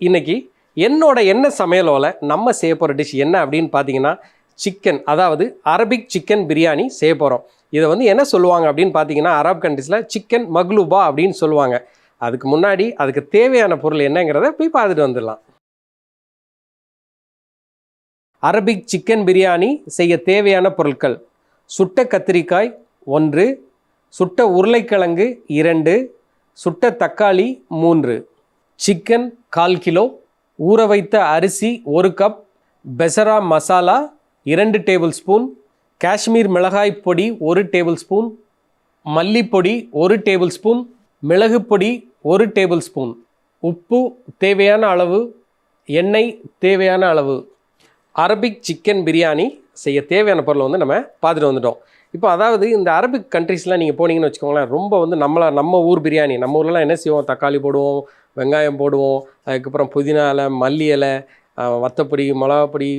இன்னைக்கு என்னோட என்ன சமையலோல நம்ம செய்ய போகிற டிஷ் என்ன அப்படின்னு பார்த்தீங்கன்னா சிக்கன், அதாவது அரபிக் சிக்கன் பிரியாணி செய்ய போகிறோம். இதை வந்து என்ன சொல்லுவாங்க அப்படின்னு பார்த்தீங்கன்னா அரப் கண்ட்ரீஸில் சிக்கன் மக்லூபா அப்படின்னு சொல்லுவாங்க. அதுக்கு முன்னாடி அதுக்கு தேவையான பொருள் என்னங்கிறத போய் பார்த்துட்டு வந்துடலாம். அரபிக் சிக்கன் பிரியாணி செய்ய தேவையான பொருட்கள்: சுட்ட கத்திரிக்காய் 1, சுட்ட உருளைக்கிழங்கு 2, சுட்ட தக்காளி 3, சிக்கன் 1/4 கிலோ, ஊற வைத்த அரிசி 1 கப், பெசரா மசாலா 2 டேபிள் ஸ்பூன், காஷ்மீர் மிளகாய் பொடி 1 டேபிள் ஸ்பூன், மல்லிப்பொடி 1 டேபிள் ஸ்பூன், மிளகு பொடி 1 டேபிள் ஸ்பூன், உப்பு தேவையான அளவு, எண்ணெய் தேவையான அளவு. அரபிக் சிக்கன் பிரியாணி செய்ய தேவையான பொருளை வந்து நம்ம பார்த்துட்டு வந்துட்டோம். இப்போ அதாவது இந்த அரபிக் கண்ட்ரீஸ்லாம் நீங்கள் போனீங்கன்னு வச்சுக்கோங்களேன், ரொம்ப வந்து நம்ம ஊர் பிரியாணி, நம்ம ஊர்லலாம் என்ன செய்வோம், தக்காளி போடுவோம், வெங்காயம் போடுவோம், அதுக்கப்புறம் புதினா இலை, மல்லி இலை, வத்தப்பொடி, மிளகாப்பொடி,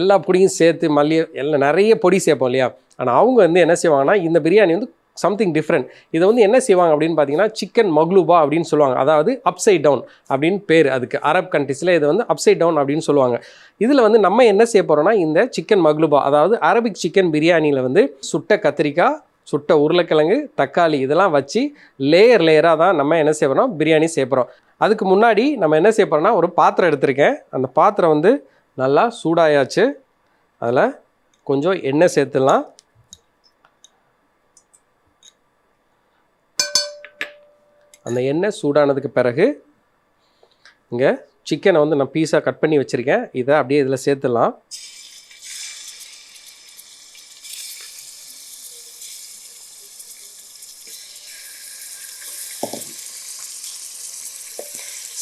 எல்லா பொடியும் சேர்த்து மல்லி எல்லாம் நிறைய பொடி சேர்ப்போம் இல்லையா. ஆனால் அவங்க வந்து என்ன செய்வாங்கன்னா இந்த பிரியாணி வந்து சம்திங் டிஃப்ரெண்ட். இதை வந்து என்ன செய்வாங்க அப்படின்னு பார்த்தீங்கன்னா சிக்கன் மக்லூபா அப்படின்னு சொல்லுவாங்க. அதாவது அப்சைட் டவுன் அப்படின்னு பேர் அதுக்கு. அரப் கண்ட்ரீஸில் இது வந்து அப்சைட் டவுன் அப்படின்னு சொல்லுவாங்க. இதில் வந்து நம்ம என்ன செய்ய போகிறோம்னா இந்த சிக்கன் மக்லூபா, அதாவது அரபிக் சிக்கன் பிரியாணியில் வந்து சுட்ட கத்திரிக்காய், சுட்ட உருளைக்கிழங்கு, தக்காளி இதெல்லாம் வச்சு லேயராக தான் நம்ம என்ன செய்ய போகிறோம், பிரியாணி செய்ய போகிறோம். அதுக்கு முன்னாடி நம்ம என்ன செய்ய போகிறோம்னா ஒரு பாத்திரம் எடுத்திருக்கேன். அந்த பாத்திரம் வந்து நல்லா சூடாயாச்சு. அதில் கொஞ்சம் எண்ணெய் சேர்த்துடலாம். அந்த எண்ணெய் சூடானதுக்கு பிறகு இங்கே சிக்கனை வந்து நான் பீஸாக கட் பண்ணி வச்சுருக்கேன். இதை அப்படியே இதில் சேர்த்துடலாம்.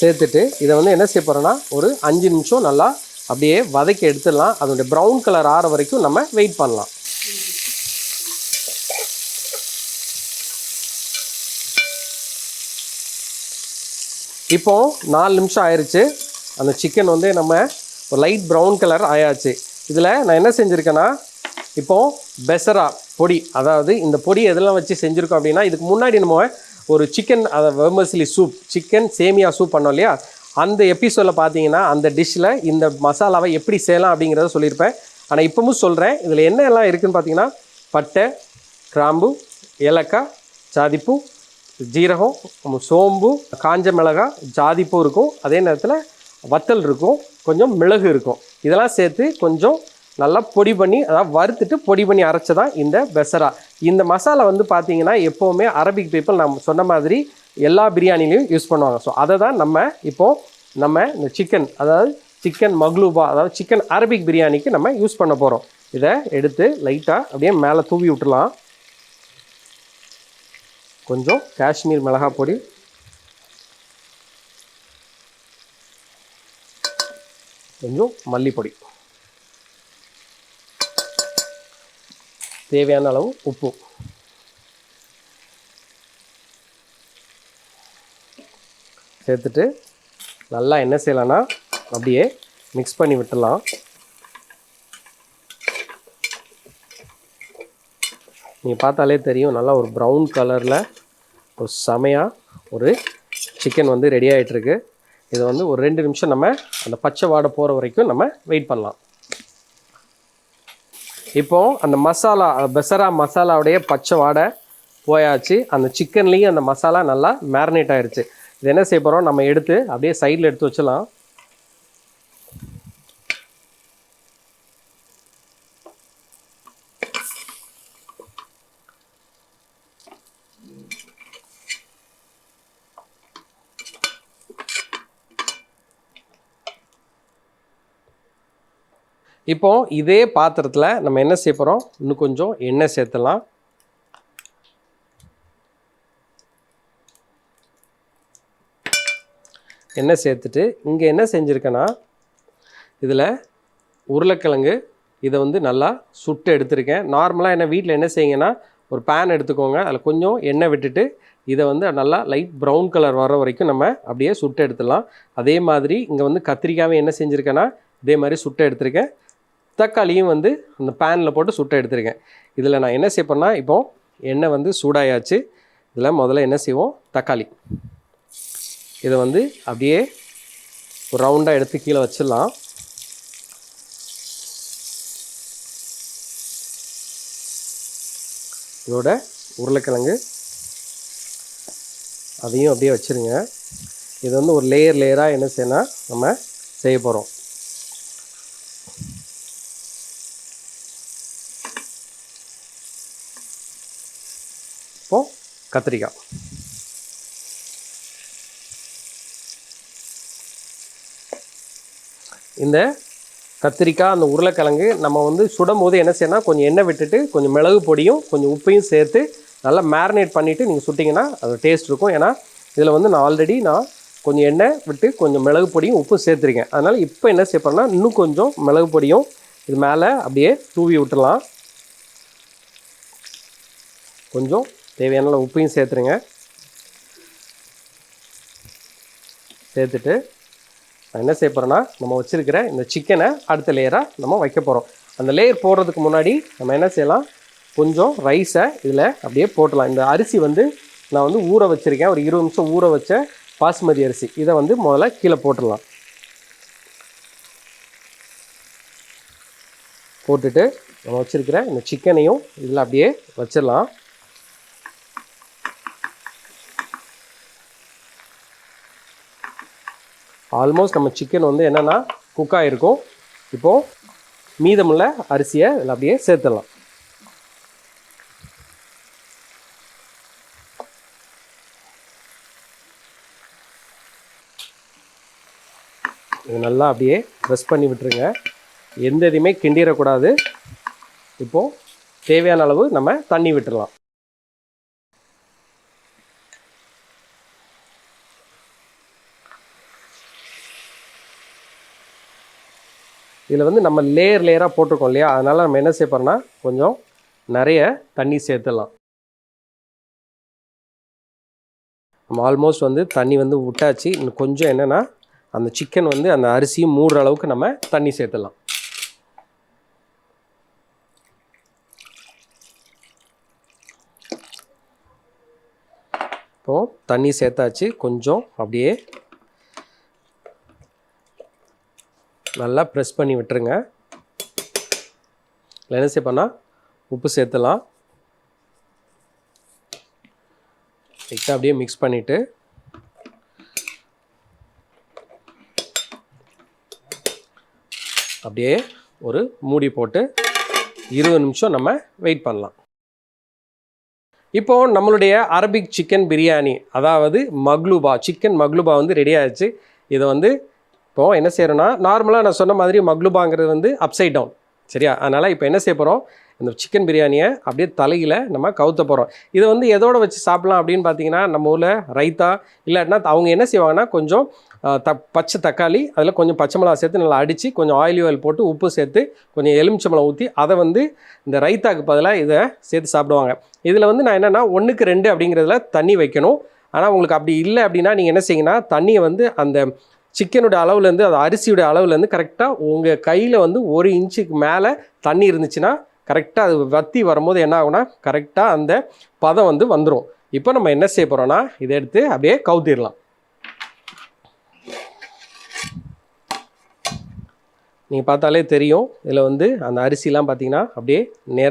சேர்த்துட்டு இதை வந்து என்ன செய்ய போகிறோன்னா ஒரு 5 நிமிஷம் நல்லா அப்படியே வதக்கி எடுத்துடலாம். அதோடைய ப்ரௌன் கலர் ஆற வரைக்கும் நம்ம வெயிட் பண்ணலாம். இப்போது 4 நிமிஷம் ஆயிடுச்சு. அந்த சிக்கன் வந்து நம்ம ஒரு லைட் ப்ரௌன் கலர் ஆயாச்சு. இதில் நான் என்ன செஞ்சுருக்கேன்னா இப்போது பெசரா பொடி, அதாவது இந்த பொடி எதெல்லாம் வச்சு செஞ்சுருக்கோம் அப்படின்னா, இதுக்கு முன்னாடி நம்ம ஒரு சிக்கன் வெர்மசிலி சூப், சிக்கன் சேமியா சூப் பண்ணோம் இல்லையா, அந்த எபிசோடில் பார்த்தீங்கன்னா அந்த டிஷ்ஷில் இந்த மசாலாவை எப்படி செய்யலாம் அப்படிங்கிறத சொல்லியிருப்பேன். ஆனால் இப்போவும் சொல்கிறேன், இதில் என்ன எல்லாம் இருக்குதுன்னு பார்த்தீங்கன்னா பட்டை, கிராம்பு, ஏலக்காய், ஜாதிப்பூ, ஜீரகம், சோம்பு, காஞ்ச மிளகாய், ஜாதிப்பூ இருக்கும். அதே நேரத்தில் வத்தல் இருக்கும், கொஞ்சம் மிளகு இருக்கும். இதெல்லாம் சேர்த்து கொஞ்சம் நல்லா பொடி பண்ணி, அதாவது வறுத்துட்டு பொடி பண்ணி அரைச்சதான் இந்த பெசரா. இந்த மசாலா வந்து பார்த்திங்கன்னா எப்போவுமே அரபிக் பீப்புள் நம்ம சொன்ன மாதிரி எல்லா பிரியாணிலையும் யூஸ் பண்ணுவாங்க. ஸோ அதை தான் நம்ம இந்த சிக்கன், அதாவது சிக்கன் மக்லூபா, அதாவது சிக்கன் அரபிக் பிரியாணிக்கு நம்ம யூஸ் பண்ண போகிறோம். இதை எடுத்து லைட்டாக அப்படியே மேலே தூவி விட்டுலாம். கொஞ்சம் காஷ்மீர் மிளகாய் பொடி, கொஞ்சம் மல்லிப்பொடி, தேவையான அளவு உப்பு, சேர்த்துட்டு நல்லா என்ன செய்யலாம்னா அப்படியே மிக்ஸ் பண்ணி விட்டுலாம். நீங்கள் பார்த்தாலே தெரியும், நல்லா ஒரு ப்ரௌன் கலரில் ஒரு செமையாக ஒரு சிக்கன் வந்து ரெடி ஆகிட்டுருக்கு. இதை வந்து ஒரு 2 நிமிஷம் நம்ம அந்த பச்சை வாடை போகிற வரைக்கும் நம்ம வெயிட் பண்ணலாம். இப்போது அந்த மசாலா, பெசரா மசாலாவுடைய பச்சை வாடை போயாச்சு. அந்த சிக்கன்லேயும் அந்த மசாலா நல்லா மேரினேட் ஆகிடுச்சு. இது என்ன செய்ய போகிறோம், நம்ம எடுத்து அப்படியே சைடில் எடுத்து வச்சலாம். இப்போது இதே பாத்திரத்தில் நம்ம என்ன செய்ய போகிறோம், இன்னும் கொஞ்சம் எண்ணெய் சேர்த்துலாம். எண்ணெய் சேர்த்துட்டு இங்கே என்ன செஞ்சுருக்கேன்னா இதில் உருளைக்கிழங்கு இதை வந்து நல்லா சுட்டு எடுத்துருக்கேன். நார்மலாக என்ன வீட்டில் என்ன செய்யுங்கன்னா ஒரு பேன் எடுத்துக்கோங்க, அதில் கொஞ்சம் எண்ணெய் விட்டுட்டு இதை வந்து நல்லா லைட் ப்ரௌன் கலர் வர வரைக்கும் நம்ம அப்படியே சுட்டு எடுத்துடலாம். அதே மாதிரி இங்கே வந்து கத்திரிக்காயும் என்ன செஞ்சுருக்கேன்னா இதே மாதிரி சுட்டு எடுத்துருக்கேன். தக்காளியும் வந்து அந்த பேனில் போட்டு சுட்டு எடுத்துருக்கேன். இதில் நான் என்ன செய்யப்போன்னா இப்போது எண்ணெய் வந்து சூடாயாச்சு. இதில் முதல்ல என்ன செய்வோம், தக்காளி இதை வந்து அப்படியே ஒரு ரவுண்டாக எடுத்து கீழே வச்சிடலாம். இதோட உருளைக்கிழங்கு அதையும் அப்படியே வச்சுருங்க. இது வந்து ஒரு லேயராக என்ன செய்யணும் நம்ம செய்ய போகிறோம். இப்போது கத்திரிக்காய், இந்த கத்திரிக்காய் அந்த உருளைக்கிழங்கு நம்ம வந்து சுடும் போது என்ன செய்யணும், கொஞ்சம் எண்ணெய் விட்டுட்டு கொஞ்சம் மிளகு பொடியும் கொஞ்சம் உப்பையும் சேர்த்து நல்லா மேரினேட் பண்ணிவிட்டு நீங்கள் சுட்டிங்கன்னா அது டேஸ்ட் இருக்கும். ஏன்னா இதில் வந்து நான் கொஞ்சம் எண்ணெய் விட்டு கொஞ்சம் மிளகு பொடியும் உப்பும் சேர்த்துருக்கேன். அதனால் இப்போ என்ன செய்யப்படுறேன்னா இன்னும் கொஞ்சம் மிளகு பொடியும் இது மேலே அப்படியே தூவி விட்டுடலாம். கொஞ்சம் தேவையான உப்பையும் சேர்த்துருங்க. சேர்த்துட்டு நான் என்ன செய்ய போகிறேன்னா நம்ம வச்சுருக்கிற இந்த சிக்கனை அடுத்த லேயராக நம்ம வைக்க போகிறோம். அந்த லேயர் போடுறதுக்கு முன்னாடி நம்ம என்ன செய்யலாம், கொஞ்சம் ரைஸை இதில் அப்படியே போட்டலாம். இந்த அரிசி வந்து நான் வந்து ஊற வச்சுருக்கேன், ஒரு 20 நிமிஷம் ஊற வச்ச பாசுமதி அரிசி. இதை வந்து முதல்ல கீழே போட்டுடலாம். போட்டுட்டு நம்ம வச்சுருக்கிற இந்த சிக்கனையும் இதில் அப்படியே வச்சிடலாம். ஆல்மோஸ்ட் நம்ம சிக்கன் வந்து என்னென்னா குக் ஆகிருக்கும். இப்போது மீதமுள்ள அரிசியை இதில் அப்படியே சேர்த்துடலாம். இது நல்லா அப்படியே ப்ரெஸ் பண்ணி விட்டுருங்க. எந்த இதையுமே கிண்டிடக்கூடாது. இப்போது தேவையான அளவு நம்ம தண்ணி விட்டுடலாம். இதில் வந்து நம்ம லேயராக போட்டிருக்கோம் இல்லையா, அதனால் நம்ம என்ன செய்ய போகிறோம்னா கொஞ்சம் நிறைய தண்ணி சேர்த்துடலாம். நம்ம ஆல்மோஸ்ட் வந்து தண்ணி வந்து விட்டாச்சு. இன்னும் கொஞ்சம் என்னென்னா அந்த சிக்கன் வந்து அந்த அரிசியும் மூடுற அளவுக்கு நம்ம தண்ணி சேர்த்துடலாம். இப்போது தண்ணி சேர்த்தாச்சு. கொஞ்சம் அப்படியே நல்லா ப்ரெஸ் பண்ணி விட்டுருங்க. இல்லை என்ன செய்யப்போனா உப்பு சேர்த்துலாம். லைட்டாக அப்படியே மிக்ஸ் பண்ணிவிட்டு அப்படியே ஒரு மூடி போட்டு 20 நிமிஷம் நம்ம வெயிட் பண்ணலாம். இப்போது நம்மளுடைய அரபிக் சிக்கன் பிரியாணி, அதாவது மக்லூபா, சிக்கன் மக்லூபா வந்து ரெடி ஆகிடுச்சு. இதை வந்து இப்போது என்ன செய்கிறோன்னா, நார்மலாக நான் சொன்ன மாதிரி மக்லூபாங்கிறது வந்து அப்சைட் டவுன், சரியா? அதனால் இப்போ என்ன செய்ய போகிறோம், இந்த சிக்கன் பிரியாணியை அப்படியே தலையில் நம்ம கவுத்த போகிறோம். இதை வந்து எதோடு வச்சு சாப்பிட்லாம் அப்படின்னு பார்த்தீங்கன்னா, நம்ம ஊரில் ரைத்தா, இல்லாட்டினா அவங்க என்ன செய்வாங்கன்னா கொஞ்சம் பச்சை தக்காளி, அதில் கொஞ்சம் பச்சை மிளகா சேர்த்து நல்லா அடித்து கொஞ்சம் ஆயில் போட்டு உப்பு சேர்த்து கொஞ்சம் எலுமிச்சம்பழம் ஊற்றி அதை வந்து இந்த ரைத்தாக்கு பதிலாக இதை சேர்த்து சாப்பிடுவாங்க. இதில் வந்து நான் என்னென்னா 1க்கு 2 அப்படிங்கிறதுல தண்ணி வைக்கணும். ஆனால் உங்களுக்கு அப்படி இல்லை அப்படின்னா நீங்கள் என்ன செய்யுங்கன்னா, தண்ணியை வந்து அந்த சிக்கனுடைய அளவுலேருந்து, அது அரிசியுடைய அளவுலேருந்து கரெக்டாக உங்கள் கையில் வந்து 1 இன்ச்சுக்கு மேலே தண்ணி இருந்துச்சுன்னா கரெக்டாக அது வற்றி வரும்போது என்ன ஆகுனா கரெக்டாக அந்த பதம் வந்து வந்துடும். இப்போ நம்ம என்ன செய்ய போகிறோன்னா இதை எடுத்து அப்படியே கவுத்திடலாம். நீங்கள் பார்த்தாலே தெரியும், இதில் வந்து அந்த அரிசிலாம் பார்த்திங்கன்னா அப்படியே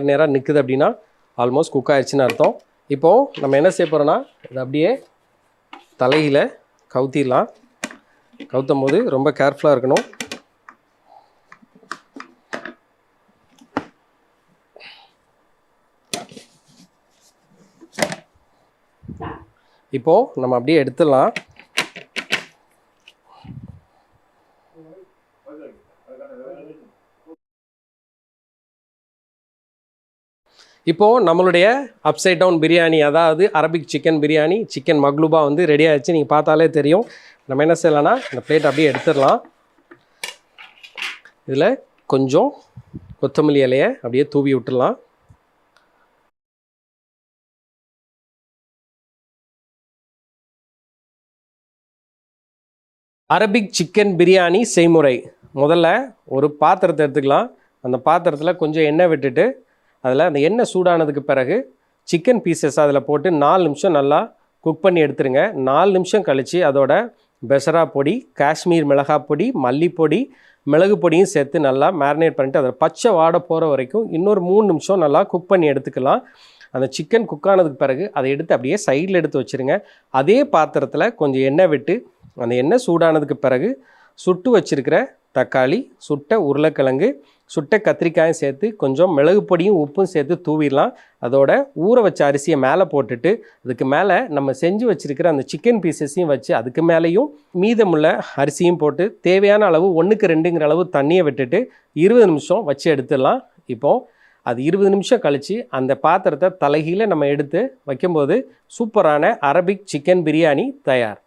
நேராக நிற்குது அப்படின்னா ஆல்மோஸ்ட் குக் ஆகிடுச்சின்னு அர்த்தம். இப்போது நம்ம என்ன செய்ய போகிறோன்னா இதை அப்படியே தலையில் கவுத்திடலாம். கவுத்தும் போது ரொம்ப கேர்ஃபுல்லாக இருக்கணும். இப்போது நம்ம அப்படியே எடுத்துடலாம். இப்போது நம்மளுடைய அப்சைட் டவுன் பிரியாணி, அதாவது அரபிக் சிக்கன் பிரியாணி, சிக்கன் மக்லூபா வந்து ரெடி ஆகிடுச்சு. நீங்கள் பார்த்தாலே தெரியும். நம்ம என்ன செய்யலாம்னா இந்த பிளேட் அப்படியே எடுத்துடலாம். இதில் கொஞ்சம் கொத்தமல்லி இலையை அப்படியே தூவி விட்டுடலாம். அரபிக் சிக்கன் பிரியாணி செய்முறை. முதல்ல ஒரு பாத்திரத்தை எடுத்துக்கலாம். அந்த பாத்திரத்தில் கொஞ்சம் எண்ணெய் விட்டுட்டு அதில் அந்த எண்ணெய் சூடானதுக்கு பிறகு சிக்கன் பீசஸ் அதில் போட்டு 4 நிமிஷம் நல்லா குக் பண்ணி எடுத்துருங்க. 4 நிமிஷம் கழித்து அதோட பெசரா பொடி, காஷ்மீர் மிளகாய் பொடி, மல்லிப்பொடி, மிளகு பொடியும் சேர்த்து நல்லா மேரினேட் பண்ணிவிட்டு அதில் பச்சை வாடை போகிற வரைக்கும் இன்னொரு 3 நிமிஷம் நல்லா குக் பண்ணி எடுத்துக்கலாம். அந்த சிக்கன் குக் ஆனதுக்கு பிறகு அதை எடுத்து அப்படியே சைடில் எடுத்து வச்சுருங்க. அதே பாத்திரத்தில் கொஞ்சம் எண்ணெய் விட்டு அந்த எண்ணெய் சூடானதுக்கு பிறகு சுட்டு வச்சுருக்கிற தக்காளி, சுட்ட உருளைக்கிழங்கு, சுட்ட கத்திரிக்காயும் சேர்த்து கொஞ்சம் மிளகு பொடியும் உப்பும் சேர்த்து தூவிடலாம். அதோட ஊற வச்ச அரிசியை மேலே போட்டுட்டு அதுக்கு மேலே நம்ம செஞ்சு வச்சுருக்கிற அந்த சிக்கன் பீசஸையும் வச்சு அதுக்கு மேலேயும் மீதமுள்ள அரிசியும் போட்டு தேவையான அளவு 1க்கு 2ங்கிற அளவு தண்ணியை விட்டுட்டு 20 நிமிஷம் வச்சு எடுத்துடலாம். இப்போது அது 20 நிமிஷம் கழித்து அந்த பாத்திரத்தை தலைகீழ நம்ம எடுத்து வைக்கும்போது சூப்பரான அரபிக் சிக்கன் பிரியாணி தயார்.